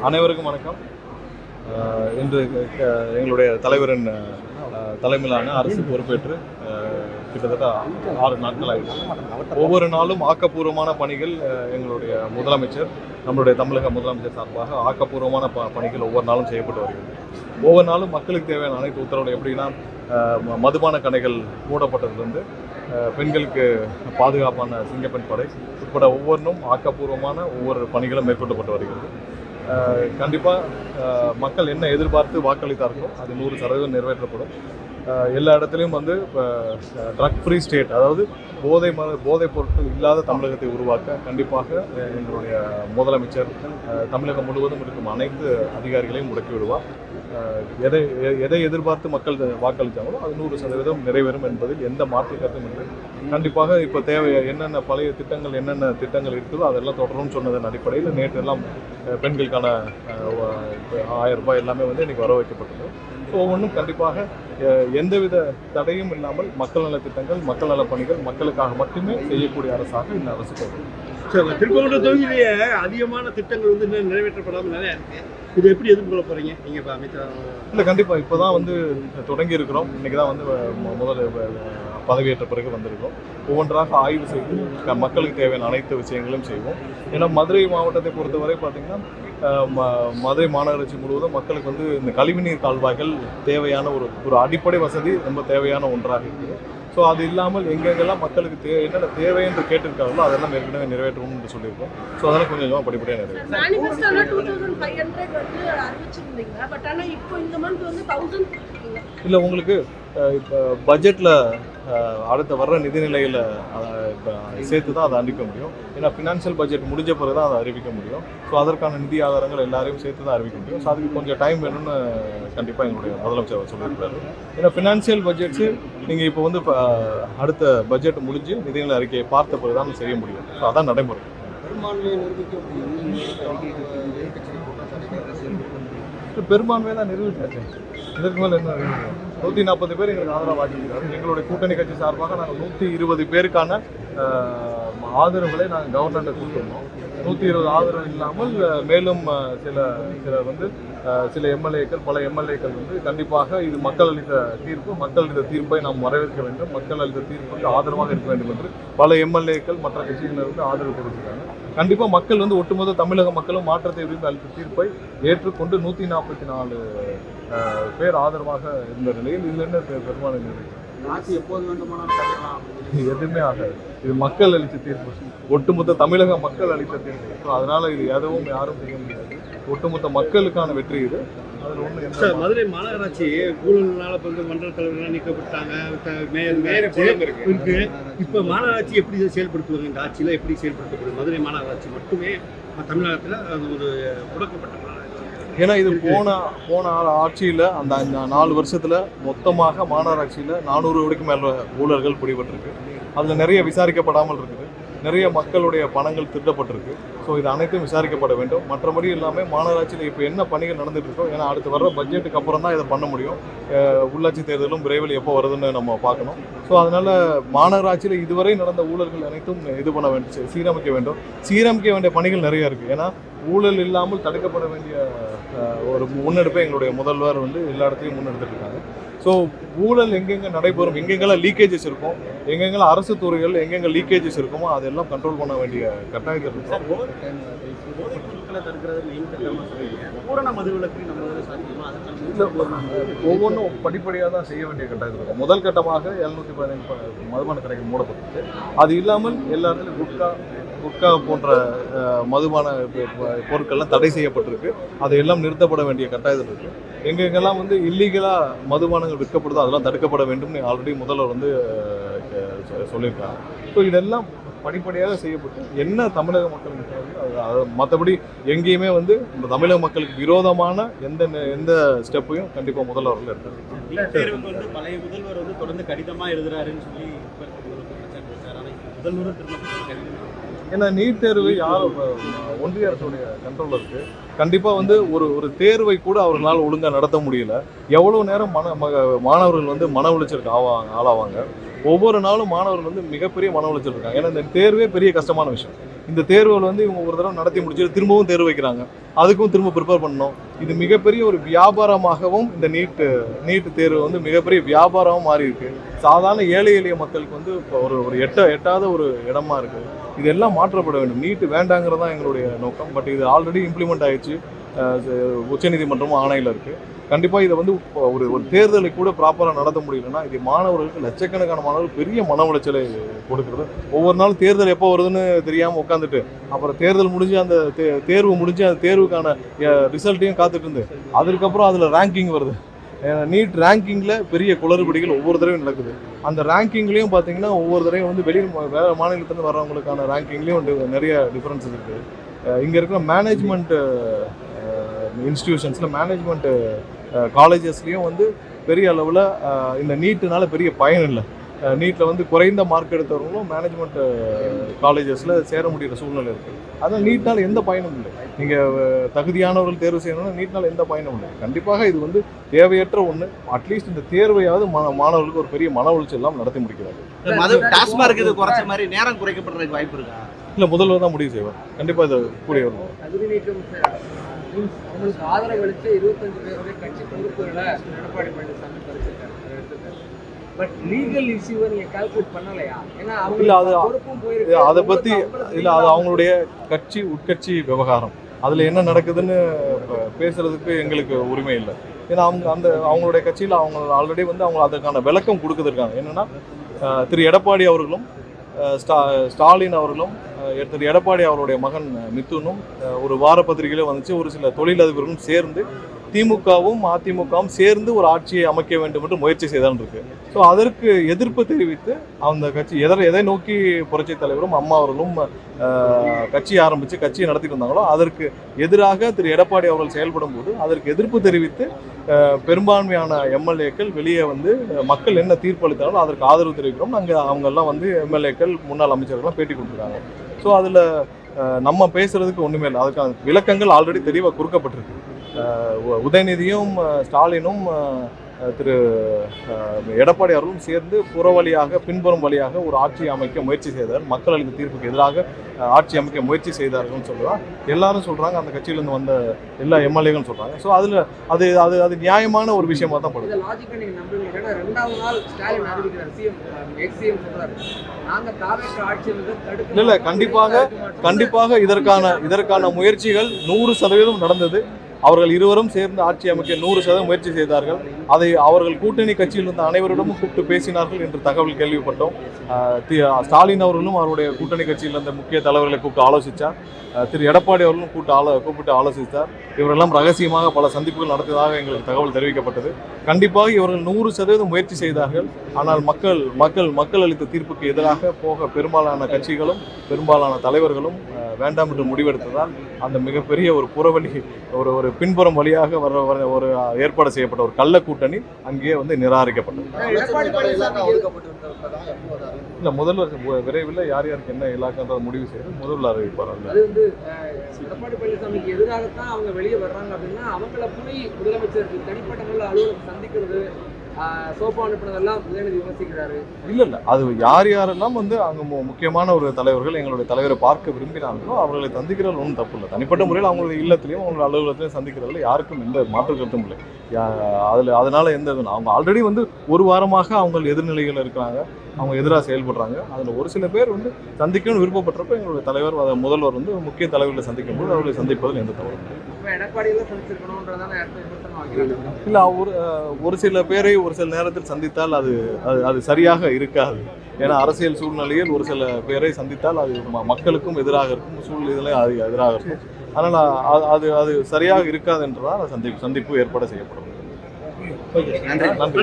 அனைவருக்கும் வணக்கம். இன்று எங்களுடைய தலைவரின் தலைமையிலான அரசு பொறுப்பேற்று கிட்டத்தட்ட 6 நாட்கள் ஆகிடுச்சு. ஒவ்வொரு நாளும் ஆக்கப்பூர்வமான பணிகள் எங்களுடைய முதலமைச்சர், நம்மளுடைய தமிழக முதலமைச்சர் சார்பாக ஆக்கப்பூர்வமான பணிகள் ஒவ்வொரு நாளும் செய்யப்பட்டு வருகிறது. ஒவ்வொரு நாளும் மக்களுக்கு தேவையான அனைத்து உத்தரவுகள் எப்படின்னா, மதுபான கடைகள் மூடப்பட்டதுலேருந்து பெண்களுக்கு பாதுகாப்பான சிங்கப்பெண் படை உட்பட ஒவ்வொன்றும் ஆக்கப்பூர்வமான ஒவ்வொரு பணிகளும் மேற்கொள்ளப்பட்டு வருகிறது. கண்டிப்பாக மக்கள் என்ன எதிர்பார்த்து வாக்களித்தார்களோ அது 100% நிறைவேற்றப்படும். எல்லா இடத்துலையும் வந்து இப்போ ட்ரக் ஃப்ரீ ஸ்டேட், அதாவது போதைப் பொருட்கள் இல்லாத தமிழகத்தை உருவாக்க கண்டிப்பாக எங்களுடைய முதலமைச்சர் தமிழகம் முழுவதும் இருக்கும் அனைத்து அதிகாரிகளையும் முடக்கி விடுவார். எதை எதிர்பார்த்து மக்கள் வாக்களித்தாங்களோ அது 100% நிறைவேறும் என்பதில் எந்த மாற்று கருத்தும் இல்லை. கண்டிப்பாக இப்போ என்னென்ன பழைய திட்டங்கள் என்னென்ன திட்டங்கள் இருக்குதோ அதெல்லாம் தொடரும்னு சொன்னதன் அடிப்படையில் நேற்று எல்லாம் பெண்களுக்கான 1000 ரூபாய் எல்லாமே வந்து இன்றைக்கி வர வைக்கப்பட்டது. ஸோ ஒவ்வொன்றும் கண்டிப்பாக எந்தவித தடையும் இல்லாமல் மக்கள் நலத்திட்டங்கள், மக்கள் நல பணிகள் மக்களுக்காக மட்டுமே செய்யக்கூடிய அரசாக இந்த அரசு போகும். சரி, திருப்பூர் தொகுதியிலேயே அதிகமான திட்டங்கள் வந்து இன்னும் நிறைவேற்றப்படாமல் நிறையா இருக்குது. இது எப்படி எதிர்கொள்ள போகிறீங்க நீங்கள் இப்போ அமைச்சர்? இல்லை, கண்டிப்பாக இப்போ தான் வந்து தொடங்கி இருக்கிறோம். இன்றைக்கி தான் வந்து முதல் பதவியேற்ற பிறகு வந்திருக்கோம். ஒவ்வொன்றாக ஆய்வு செய்து மக்களுக்கு தேவையான அனைத்து விஷயங்களும் செய்வோம். ஏன்னா மதுரை மாவட்டத்தை பொறுத்தவரை பார்த்திங்கன்னா, மதுரை மாநகராட்சி முழுவதும் மக்களுக்கு வந்து இந்த கழிவுநீர் கால்வாய்கள் தேவையான ஒரு அடிப்படை வசதி ரொம்ப தேவையான ஒன்றாக இருக்குது. ஸோ அது இல்லாமல் எங்கெங்கெல்லாம் மக்களுக்கு என்னென்ன தேவை என்று கேட்டிருக்காங்களோ அதெல்லாம் ஏற்கனவே நிறைவேற்றணும்னு சொல்லியிருக்கோம். ஸோ அதெல்லாம் கொஞ்சம் கொஞ்சமாக படிப்படியாக நிறைவேற்றும். இல்லை, உங்களுக்கு இப்போ பட்ஜெட்டில் அடுத்த வர்ற நிதிநிலையில் இப்போ சேர்த்து தான் அதை அறிவிக்க முடியும். ஏன்னா ஃபினான்ஷியல் பட்ஜெட் முடிஞ்ச பிறகு தான் அதை அறிவிக்க முடியும். ஸோ அதற்கான நிதி ஆதாரங்கள் எல்லாரையும் சேர்த்து தான் அறிவிக்க முடியும். ஸோ அதுக்கு கொஞ்சம் டைம் வேணும்னு கண்டிப்பாக எங்களுடைய முதலமைச்சர் சொல்லியிருக்காரு. ஏன்னா ஃபினான்ஷியல் பட்ஜெட்ஸு நீங்கள் இப்போ வந்து இப்போ அடுத்த பட்ஜெட் முடிஞ்சு நிதிநிலை அறிக்கையை பார்த்த பிறகு தான் செய்ய முடியும். ஸோ அதான் நடைமுறை. பெரும்பான்மையை தான் நிரூபித்தாச்சு. இதற்கு மேலே என்ன 140 பேர் எங்களுக்கு ஆதரவு வாங்கியிருக்காரு. எங்களுடைய கூட்டணி கட்சி சார்பாக நாங்கள் 120 பேருக்கான ஆதரவுகளை நாங்கள் கவர்னர்கிட்ட கொடுத்துருந்தோம். 120 ஆதரவு இல்லாமல் மேலும் சில எம்எல்ஏக்கள், பல எம்எல்ஏக்கள் வந்து கண்டிப்பாக இது மக்கள் அளித்த தீர்ப்பு, மக்கள் அளித்த தீர்ப்பை நாம் வரவேற்க வேண்டும், மக்கள் அளித்த தீர்ப்புக்கு ஆதரவாக இருக்க வேண்டும் என்று பல எம்எல்ஏக்கள் மற்ற கட்சியினர் வந்து ஆதரவு தெரிவிச்சிருக்காங்க. கண்டிப்பாக மக்கள் வந்து ஒட்டுமொத்த தமிழக மக்களும் மாற்றத்தை விரும்பி அளித்த தீர்ப்பை ஏற்றுக்கொண்டு 144 பேர் ஆதரவாக இருந்த நிலையில் இதில் என்ன பெரும்பாலும் எப்போது வேண்டுமானால் எதுவுமே ஆகாது. இது மக்கள் அளித்த தீர்ப்பு, ஒட்டுமொத்த தமிழக மக்கள் அளித்த தீர்ப்பு. ஸோ அதனால இது எதுவும் யாரும் செய்ய முடியாது. ஒட்டுமொத்த மக்களுக்கான வெற்றி இது. அதில் ஒன்று மதுரை மாநகராட்சி ஊழல்னால வந்து மண்டல தலைவர்கள் நீக்கப்பட்டாங்க, இருக்கு. இப்போ மாநகராட்சி எப்படி செயல்படுத்துவாங்க? இந்த ஆட்சியில் எப்படி செயல்படுத்தப்படுது? மதுரை மாநகராட்சி மட்டுமே தமிழகத்தில் அது ஒரு முடக்கப்பட்ட மாநகராட்சி. ஏன்னா இது போன ஆட்சியில் அந்த 4 வருஷத்தில் மொத்தமாக மாநகராட்சியில் 400 கோடிக்கு மேலே ஊழல்கள் பிடிபட்டிருக்கு. அதில் நிறைய விசாரிக்கப்படாமல் இருக்குது. நிறைய மக்களுடைய பணங்கள் திருடப்பட்டிருக்கு. ஸோ இது அனைத்தும் விசாரிக்கப்பட வேண்டும். மற்றபடி இல்லாமல் மாநகராட்சியில் இப்போ என்ன பணிகள் நடந்துட்டு இருக்கோம், ஏன்னா அடுத்து வர்ற பட்ஜெட்டுக்கு அப்புறம் தான் இதை பண்ண முடியும். உள்ளாட்சி தேர்தலும் விரைவில் எப்போ வருதுன்னு நம்ம பார்க்கணும். ஸோ அதனால் மாநகராட்சியில் இதுவரை நடந்த ஊழல்கள் அனைத்தும் இது பண்ண வேண்டும், சீரமைக்க வேண்டிய பணிகள் நிறைய இருக்குது. ஏன்னா ஊழல் இல்லாமல் தடுக்கப்பட வேண்டிய ஒரு முன்னெடுப்பை எங்களுடைய முதல்வர் வந்து எல்லா இடத்தையும் முன்னெடுத்துட்டு இருக்காங்க. ஸோ ஊழல் எங்கெங்கே நடைபெறும், எங்கெங்கெல்லாம் லீக்கேஜஸ் இருக்கும், எங்கெங்கெல்லாம் அரசு துறைகள் எங்கெங்கே லீக்கேஜஸ் இருக்குமோ அதெல்லாம் கண்ட்ரோல் பண்ண வேண்டிய கட்டாயத்தில் இருக்கும். ஒவ்வொன்றும் படிப்படியாக தான் செய்ய வேண்டிய கட்டாயத்தில் இருக்கும். முதல் கட்டமாக 717 மதுபான கடைகள் மூடப்பட்டது. அது இல்லாமல் எல்லா இடத்துலையும் குட்கா போன்ற மதுபான பொருட்கள்லாம் தடை செய்யப்பட்டிருக்கு. அதையெல்லாம் நிறுத்தப்பட வேண்டிய கட்டாயத்தில் இருக்குது. எங்கெங்கெல்லாம் வந்து இல்லீகலாக மதுபானங்கள் விற்கப்படுதோ அதெல்லாம் தடுக்கப்பட வேண்டும்னு ஆல்ரெடி முதல்வர் வந்து சொல்லியிருக்காங்க. ஸோ இதெல்லாம் படிப்படியாக செய்யப்பட்டு என்ன தமிழக மக்களுக்கு தேவையோ மற்றபடி எங்கேயுமே வந்து இந்த தமிழக மக்களுக்கு விரோதமான எந்த ஸ்டெப்பையும் கண்டிப்பாக முதல்வர்கள் எடுத்தாங்க. பழைய முதல்வர் வந்து தொடர்ந்து கடிதமாக எழுதுறாருன்னு சொல்லி முதல்வர் ஏன்னா நீட் தேர்வு யாரும் ஒன்றிய அரசுடைய கண்ட்ரோலில் இருக்குது. கண்டிப்பாக வந்து ஒரு தேர்வை கூட அவர்களால் ஒழுங்காக நடத்த முடியல. எவ்வளோ நேரம் மாணவர்கள் வந்து மன உளைச்சலுக்கு ஆளாவாங்க. ஒவ்வொரு நாளும் மாணவர்கள் வந்து மிகப்பெரிய மன உளைச்சல் இருக்காங்க. ஏன்னா இந்த தேர்வே பெரிய கஷ்டமான விஷயம். இந்த தேர்வுகள் வந்து இவங்க ஒரு தடவை நடத்தி முடிச்சு திரும்பவும் தேர்வு வைக்கிறாங்க, அதுக்கும் திரும்ப ப்ரிப்பேர் பண்ணணும். இது மிகப்பெரிய ஒரு வியாபாரமாகவும் இந்த நீட் தேர்வு வந்து மிகப்பெரிய வியாபாரமாக மாறி இருக்கு. சாதாரண ஏழை எளிய மக்களுக்கு வந்து இப்போ ஒரு எட்டாத ஒரு இடமா இருக்கு. இதெல்லாம் மாற்றப்பட வேண்டும். நீட் வேண்டாங்கிறது தான் எங்களுடைய நோக்கம். பட் இது ஆல்ரெடி இம்ப்ளிமெண்ட் ஆயிடுச்சு. உச்சநீதிமன்றமும் ஆணையில் இருக்கு. கண்டிப்பாக இதை வந்து ஒரு தேர்தலை கூட ப்ராப்பராக நடத்த முடியலன்னா இது மாணவர்களுக்கு, லட்சக்கணக்கான மாணவர்கள் பெரிய மன உளைச்சலை கொடுக்குறது. ஒவ்வொரு நாளும் தேர்தல் எப்போ வருதுன்னு தெரியாமல் உட்காந்துட்டு அப்புறம் தேர்தல் முடிஞ்சு அந்த தேர்வு முடிஞ்சு அந்த தேர்வுக்கான ரிசல்ட்டையும் காத்துட்டு இருந்து அதுக்கப்புறம் அதில் ரேங்கிங் வருது. நீட் ரேங்கிங்கில் பெரிய குளறுபடிகள் ஒவ்வொரு தடவையும் நடக்குது. அந்த ரேங்கிங்லேயும் பார்த்தீங்கன்னா ஒவ்வொரு தடவையும் வந்து வேறு மாநிலத்துலேருந்து வர்றவங்களுக்கான ரேங்கிங்லேயும் நிறைய டிஃப்ரென்ஸ் இருக்குது. இங்கே இருக்கிற மேனேஜ்மெண்ட் இன்ஸ்டிடியூஷன்ஸில் மேனேஜ்மெண்ட் காலேஜஸ்லேயும் வந்து பெரிய அளவில் இந்த நீட்டுனால பெரிய பயன் இல்லை. நீட்டில் வந்து குறைந்த மார்க் எடுத்தவங்களும் மேனேஜ்மெண்ட் காலேஜஸில் சேர முடிகிற சூழ்நிலை இருக்குது. அதனால் நீட்னால் எந்த பயனும் இல்லை. நீங்கள் தகுதியானவர்கள் தேர்வு செய்யணும்னா நீட்னால் எந்த பயனும் இல்லை. கண்டிப்பாக இது வந்து தேவையற்ற ஒன்று. அட்லீஸ்ட் இந்த தேர்வையாவது மாணவர்களுக்கு ஒரு பெரிய மன உளைச்சல் எல்லாம் நடத்தி முடிக்கிறாங்க. டாஸ்மார்க் இது குறைச்ச மாதிரி நேரம் குறைக்கப்படுறதுக்கு வாய்ப்பு இருக்கா? இல்லை, முதல்வர் தான் முடிவு செய்வார். கண்டிப்பாக இது கூடிய வரும். தகுதி நீக்கம் அவங்களுக்கு ஆதரவு அளித்து 25 பேருடைய கட்சி பொறுப்புகளை எடப்பாடி பழனிசாமி பறிச்சிருக்காரு. பட் லீகல் இஷ்யூவை நீங்க கால்குலேட் பண்ணலையா? ஏன்னா அவங்க பொறுப்பும் போயிருக்கு. அதை பற்றி இல்லை, அது அவங்களுடைய கட்சி உட்கட்சி விவகாரம். அதில் என்ன நடக்குதுன்னு பேசுறதுக்கு எங்களுக்கு உரிமை இல்லை. ஏன்னா அவங்களுடைய கட்சியில் அவங்க ஆல்ரெடி வந்து அவங்க அதற்கான விளக்கம் கொடுக்குறதுக்காங்க. என்னென்னா திரு எடப்பாடி அவர்களும் ஸ்டாலின் அவர்களும் திரு எடப்பாடி அவருடைய மகன் மிதுனும் ஒரு வார பத்திரிகையில வந்துச்சு, ஒரு சில தொழிலதிபர்களும் சேர்ந்து திமுகவும் அதிமுகவும் சேர்ந்து ஒரு ஆட்சியை அமைக்க வேண்டும் என்று முயற்சி செய்தான் இருக்கு. ஸோ அதற்கு எதிர்ப்பு தெரிவித்து அந்த கட்சி எதை நோக்கி புரட்சித் தலைவரும் அம்மா அவர்களும் கட்சியை ஆரம்பித்து கட்சியை நடத்திட்டு இருந்தாங்களோ அதற்கு எதிராக திரு எடப்பாடி அவர்கள் செயல்படும் போது அதற்கு எதிர்ப்பு தெரிவித்து பெரும்பான்மையான எம்எல்ஏக்கள் வெளியே வந்து மக்கள் என்ன தீர்ப்பளித்தாலும் அதற்கு ஆதரவு தெரிவிக்கிறோம். அவங்கெல்லாம் வந்து எம்எல்ஏக்கள் முன்னாள் அமைச்சர்கள்லாம் பேட்டி கொடுத்துருக்காங்க. ஸோ அதில் நம்ம பேசுறதுக்கு ஒன்றுமே இல்லை. அதுக்கான விளக்கங்கள் ஆல்ரெடி தெளிவாக கொடுக்கப்பட்டிருக்கு. உதயநிதியும் ஸ்டாலினும் திரு எடப்பாடி அவர்களும் சேர்ந்து புறவழியாக பின்புறம் வழியாக ஒரு ஆட்சி அமைக்க முயற்சி செய்தார். மக்கள் அளித்த தீர்ப்புக்கு எதிராக ஆட்சி அமைக்க முயற்சி செய்தார்கள்னு சொல்லுவாங்க. எல்லாரும் சொல்றாங்க, அந்த கட்சியிலேருந்து வந்த எல்லா எம்எல்ஏகளும் சொல்றாங்க. ஸோ அதில் அது நியாயமான ஒரு விஷயமா தான் படுது. இல்லை, கண்டிப்பாக இதற்கான முயற்சிகள் 100% நடந்தது. அவர்கள் இருவரும் சேர்ந்து ஆட்சி அமைக்க 100% முயற்சி செய்தார்கள். அதை அவர்கள் கூட்டணி கட்சியில் இருந்த அனைவரிடமும் கூப்பிட்டு பேசினார்கள் என்று தகவல் கேள்விப்பட்டோம். ஸ்டாலின் அவர்களும் அவருடைய கூட்டணி கட்சியில் இருந்த முக்கிய தலைவர்களை கூப்பிட்டு ஆலோசித்தார். திரு எடப்பாடி அவர்களும் கூப்பிட்டு ஆலோசித்தார். இவரெல்லாம் ரகசியமாக பல சந்திப்புகள் நடத்தியதாக எங்களுக்கு தகவல் தெரிவிக்கப்பட்டது. கண்டிப்பாக இவர்கள் 100% முயற்சி செய்தார்கள். ஆனால் மக்கள் அளித்த தீர்ப்புக்கு எதிராக போக பெரும்பாலான கட்சிகளும் பெரும்பாலான தலைவர்களும் வேண்டாம் என்று முடிவெடுத்ததால் அந்த மிகப்பெரிய ஒரு புறவழி ஒரு பின்புறம் வழியாக ஒரு ஏற்பாடு செய்யப்பட்ட ஒரு கள்ள கூட்டணி அங்கேயே வந்து நிராகரிக்கப்பட்டது. இல்லை, முதல்வர் விரைவில் யார் யாருக்கு என்ன இலாக்கான்றதை முடிவு செய்து முதல்வர் அறிவிப்பார். எடப்பாடி பழனிசாமிக்கு எதிராகத்தான் அவங்க வெளியே வர்றாங்க அப்படின்னா அவங்கள போய் முதலமைச்சருக்கு தனிப்பட்ட முறையில் அலுவலகம் சந்திக்கிறது, சோப்பா அனுப்பினதெல்லாம் உதயநிதி விமர்சிக்கிறாரு. இல்லை, அது யாரெல்லாம் வந்து அங்கே முக்கியமான ஒரு தலைவர்கள் எங்களுடைய தலைவரை பார்க்க விரும்பினாங்களோ அவர்களை சந்திக்கிறது ஒன்றும் தப்பு இல்லை. தனிப்பட்ட முறையில் அவங்களுடைய இல்லத்திலையும் அவங்களுடைய அலுவலகத்திலையும் சந்திக்கிறதுல யாருக்கும் எந்த மாற்று கருத்தும் இல்லை. அதனால எந்த அவங்க ஆல்ரெடி வந்து ஒரு வாரமாக அவங்க எதிர்நிலைகள் இருக்கிறாங்க, அவங்க எதிராக செயல்படுறாங்க. அதில் ஒரு சில பேர் வந்து சந்திக்கணும்னு விருப்பப்பட்டப்ப எங்களுடைய தலைவர் முதல்வர் வந்து முக்கிய தலைவர்களை சந்திக்கும் போது அவர்களை சந்திப்பதில் எந்த தவறு இல்லை. ஒரு சில பேரை ஒரு சில நேரத்தில் சந்தித்தால் அது சரியாக இருக்காது. ஏன்னா அரசியல் சூழ்நிலையில் ஒரு சில பேரை சந்தித்தால் அது மக்களுக்கும் எதிராக இருக்கும், சூழ்நிலை அது எதிராக இருக்கும். அதனால் அது சரியாக இருக்காது என்றதால் சந்திப்பு ஏற்பாடு செய்யப்படும். நன்றி.